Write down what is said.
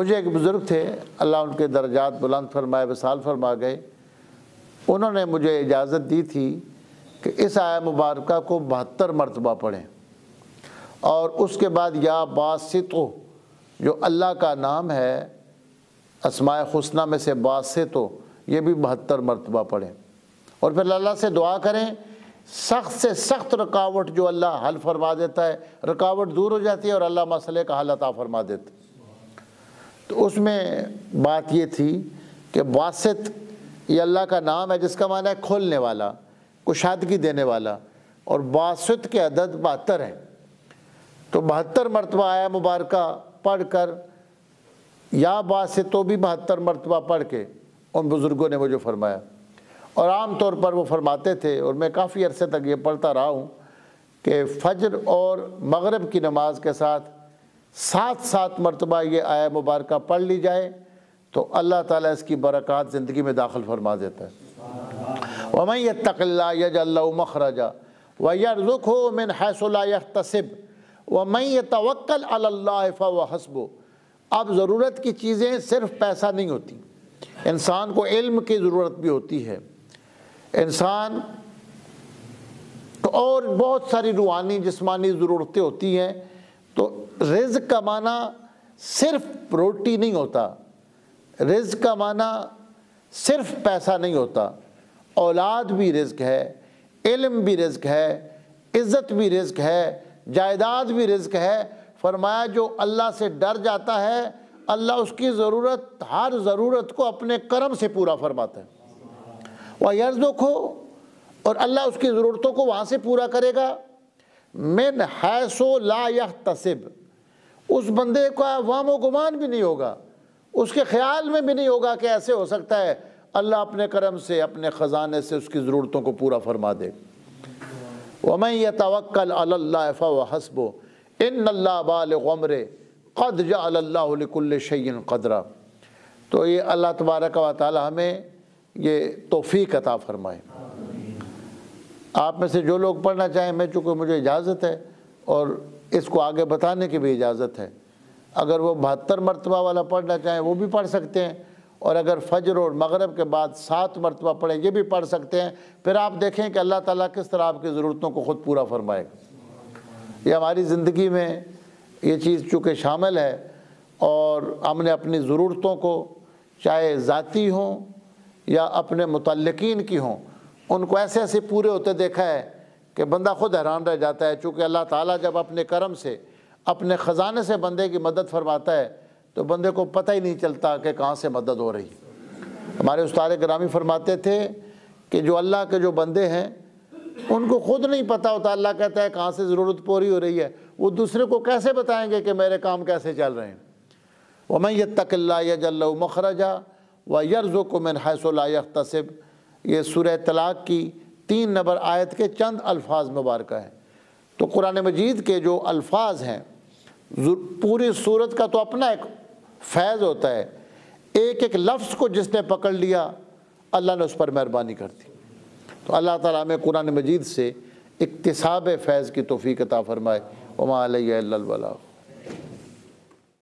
मुझे एक बुज़ुर्ग थे, अल्लाह उनके दर्जात बुलंद फरमाए, विसाल फरमा गए। उन्होंने मुझे इजाज़त दी थी कि इस आया मुबारका को 72 मरतबा पढ़ें और उसके बाद या बासितो, जो अल्लाह का नाम है अस्माए हुस्ना में से बासितो, ये भी 72 मरतबा पढ़ें और फिर अल्लाह से दुआ करें। सख्त से सख्त रुकावट जो अल्लाह हल फरमा देता है, रुकावट दूर हो जाती है और अल्लाह मसले का हल अता फरमा देता है। तो उसमें बात ये थी कि बासित ये अल्लाह का नाम है जिसका माना है खोलने वाला, कुशादगी देने वाला, और बासित के अदद 72 है। तो 72 मरतबा आया मुबारका पढ़ कर या बासित तो भी 72 मरतबा पढ़ के उन बुज़ुर्गों ने मुझे फरमाया। और आम तौर पर वो फरमाते थे और मैं काफ़ी अरसे तक ये पढ़ता रहा हूँ कि फ़जर और मगरिब की नमाज के साथ 7-7 मरतबा ये आया मुबारका पढ़ ली जाए तो अल्लाह ताला इसकी बरक़ात ज़िंदगी में दाखिल फरमा देता है। वमन यत्तक़िल्लाह यजअल लहू मख़रजा व यरज़ुक़हु मिन हैसु ला यहतसिब वमन यतवक्कल अलल्लाह फहुव हस्बुह। अब ज़रूरत की चीज़ें सिर्फ पैसा नहीं होती, इंसान को इल्म की ज़रूरत भी होती है, इंसान तो और बहुत सारी रूहानी जिस्मानी ज़रूरतें होती हैं। तो रिज़्क़ कमाना सिर्फ रोटी नहीं होता, रिज़्क़ कमाना सिर्फ पैसा नहीं होता, औलाद भी रिज़्क़ है, इल्म भी रिज़्क़ है, इज़्ज़त भी रिज़्क़ है, जायदाद भी रिज़्क़ है। फरमाया जो अल्लाह से डर जाता है अल्लाह उसकी ज़रूरत, हर ज़रूरत को अपने करम से पूरा फरमाता है। वह यर्ज़ुक़हु, और अल्लाह उसकी ज़रूरतों को वहाँ से पूरा करेगा, मिन हैसो ला यहतसिब, उस बंदे का वामो गुमान भी नहीं होगा, उसके ख़्याल में भी नहीं होगा कि ऐसे हो सकता है अल्लाह अपने करम से, अपने ख़जाने से उसकी ज़रूरतों को पूरा फरमा दे। वमन यतवक्कल अलल्लाह फहुव हस्बुह इन्नल्लाह बालिग़ु अम्रिही क़द जअलल्लाहु लिकुल्लि शैइन क़दरा। तो ये अल्लाह तबारक व तआला हमें ये तौफ़ीक़ अता फ़रमाए। आप में से जो लोग पढ़ना चाहें, मैं चूँकि मुझे इजाज़त है और इसको आगे बताने की भी इजाज़त है, अगर वो 72 मरतबा वाला पढ़ना चाहें वो भी पढ़ सकते हैं, और अगर फ़जर और मगरिब के बाद 7 मरतबा पढ़ें ये भी पढ़ सकते हैं। फिर आप देखें कि अल्लाह ताला किस तरह आपकी ज़रूरतों को ख़ुद पूरा फरमाएगा। ये हमारी ज़िंदगी में ये चीज़ चूँकि शामिल है और हमने अपनी ज़रूरतों को चाहे ज़ाती हों या अपने मुतल्लिकीन की हों, उनको ऐसे ऐसे पूरे होते देखा है कि बंदा ख़ुद हैरान रह जाता है। चूँकि अल्लाह ताला जब अपने करम से, अपने ख़जाने से बंदे की मदद फरमाता है तो बंदे को पता ही नहीं चलता कि कहाँ से मदद हो रही है। हमारे उस्ताद गिरामी फरमाते थे कि जो अल्लाह के जो बंदे हैं उनको ख़ुद नहीं पता होता, अल्लाह कहता है कहाँ से ज़रूरत पूरी हो रही है, वो दूसरे को कैसे बताएंगे कि मेरे काम कैसे चल रहे हैं। वमन यत्तक़िल्लाह यजअल लहू मख़रजा व यरज़ुक़हु मिन हैसु ला यहतसिब। ये सूरह तलाक़ की 3 नंबर आयत के चंद अल्फाज मुबारक हैं। तो कुरान मजीद के जो अल्फाज हैं, पूरी सूरत का तो अपना एक फैज़ होता है, एक एक लफ्ज़ को जिसने पकड़ लिया अल्लाह ने उस पर मेहरबानी कर दी। तो अल्लाह ताला हमें कुरान मजीद से इक्तिसाब फैज़ की तौफ़ीक़ अता फ़रमाए। वमा अलैना इल्लल बलाग़।